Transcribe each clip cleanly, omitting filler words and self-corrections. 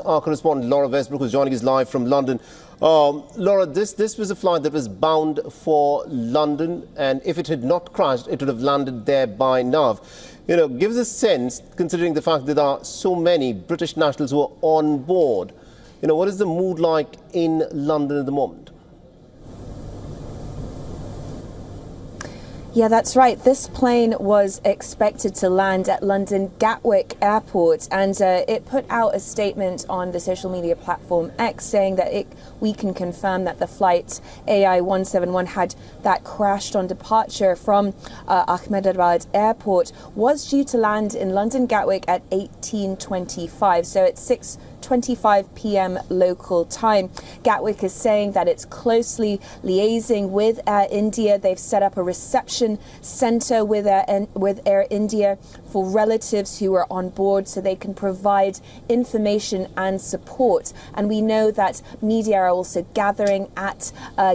Our correspondent Laura Westbrook, who's joining us live from London. Laura, this was a flight that was bound for London, and if it had not crashed, it would have landed there by now. You know, give us a sense, considering the fact that there are so many British nationals who are on board. You know, what is the mood like in London at the moment? Yeah, that's right. This plane was expected to land at London Gatwick Airport, and it put out a statement on the social media platform X saying that we can confirm that the flight AI-171 that crashed on departure from Ahmedabad Airport was due to land in London Gatwick at 18:25, so it's 6:25 p.m. local time. Gatwick is saying that it's closely liaising with Air India. They've set up a reception centre with Air India for relatives who are on board so they can provide information and support. And we know that media are also gathering at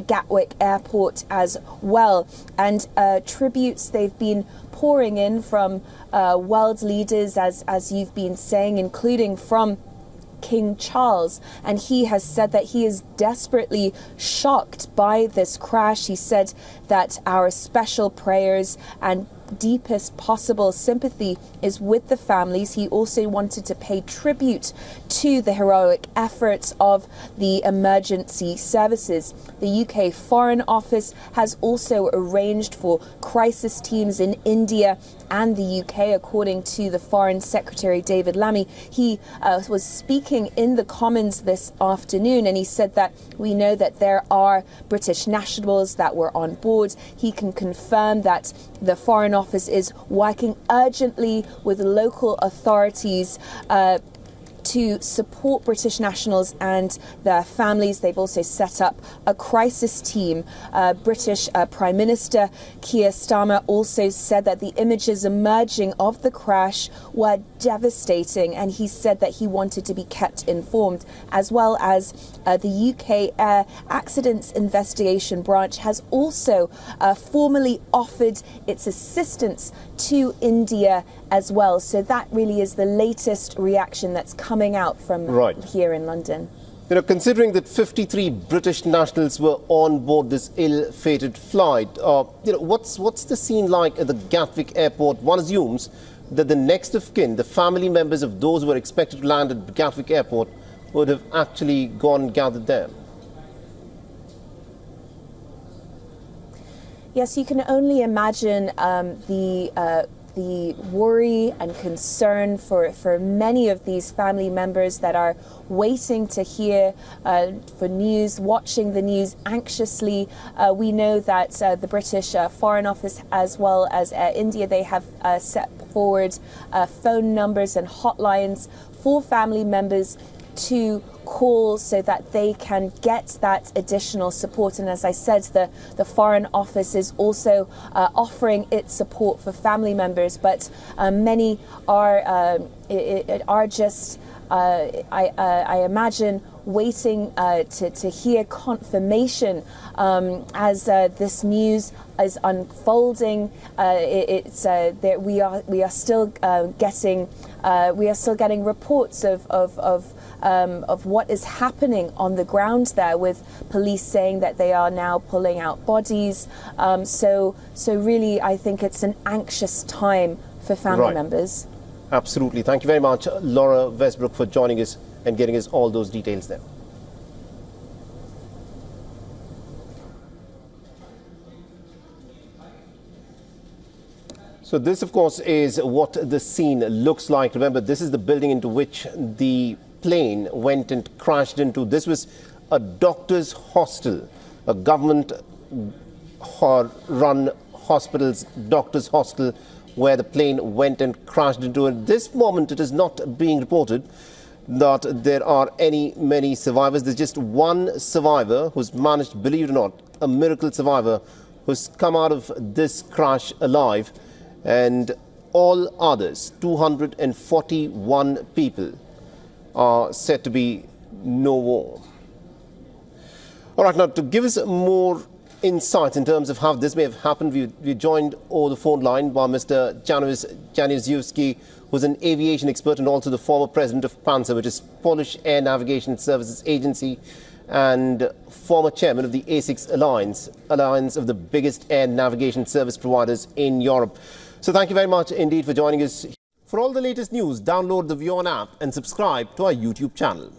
Gatwick Airport as well. And tributes they've been pouring in from world leaders, as you've been saying, including from King Charles, and he has said that he is desperately shocked by this crash. He said that our special prayers and deepest possible sympathy is with the families. He also wanted to pay tribute to the heroic efforts of the emergency services. The UK Foreign Office has also arranged for crisis teams in India and the UK, according to the Foreign Secretary David Lammy. He was speaking in the Commons this afternoon, and he said that we know that there are British nationals that were on board. He can confirm that the Foreign Office is working urgently with local authorities to support British nationals and their families. They've also set up a crisis team. British Prime Minister Keir Starmer also said that the images emerging of the crash were devastating, and he said that he wanted to be kept informed, as well as the UK Air Accidents Investigation Branch has also formally offered its assistance to India as well. So that really is the latest reaction that's coming out from here in London. You know, considering that 53 British nationals were on board this ill-fated flight, you know, what's the scene like at the Gatwick Airport? One assumes that the next of kin, the family members of those who were expected to land at Gatwick Airport, would have actually gone and gathered there. Yes, you can only imagine the worry and concern for many of these family members that are waiting to hear for news, watching the news anxiously. We know that the British Foreign Office, as well as India, they have set forward phone numbers and hotlines for family members to call so that they can get that additional support. And as I said, the Foreign Office is also offering its support for family members, but many are just, I imagine, waiting to hear confirmation as this news is unfolding. We are still getting reports of what is happening on the ground there, with police saying that they are now pulling out bodies. So really, I think it's an anxious time for family members. Absolutely. Thank you very much, Laura Westbrook, for joining us and getting us all those details there. So this, of course, is what the scene looks like. Remember, this is the building into which the plane went and crashed into. This was a doctor's hostel, a government-run hospital's doctor's hostel, where the plane went and crashed into. At this moment, it is not being reported that there are many survivors. There's just one survivor who's managed, believe it or not, a miracle survivor who's come out of this crash alive, and all others, 241 people, are said to be no more. All right, now to give us more insights in terms of how this may have happened. We're joined over the phone line by Mr. Janusz, who's an aviation expert and also the former president of PANSA, which is Polish Air Navigation Services Agency, and former chairman of the A6 Alliance of the biggest air navigation service providers in Europe. So thank you very much indeed for joining us. For all the latest news, download the WION app and subscribe to our YouTube channel.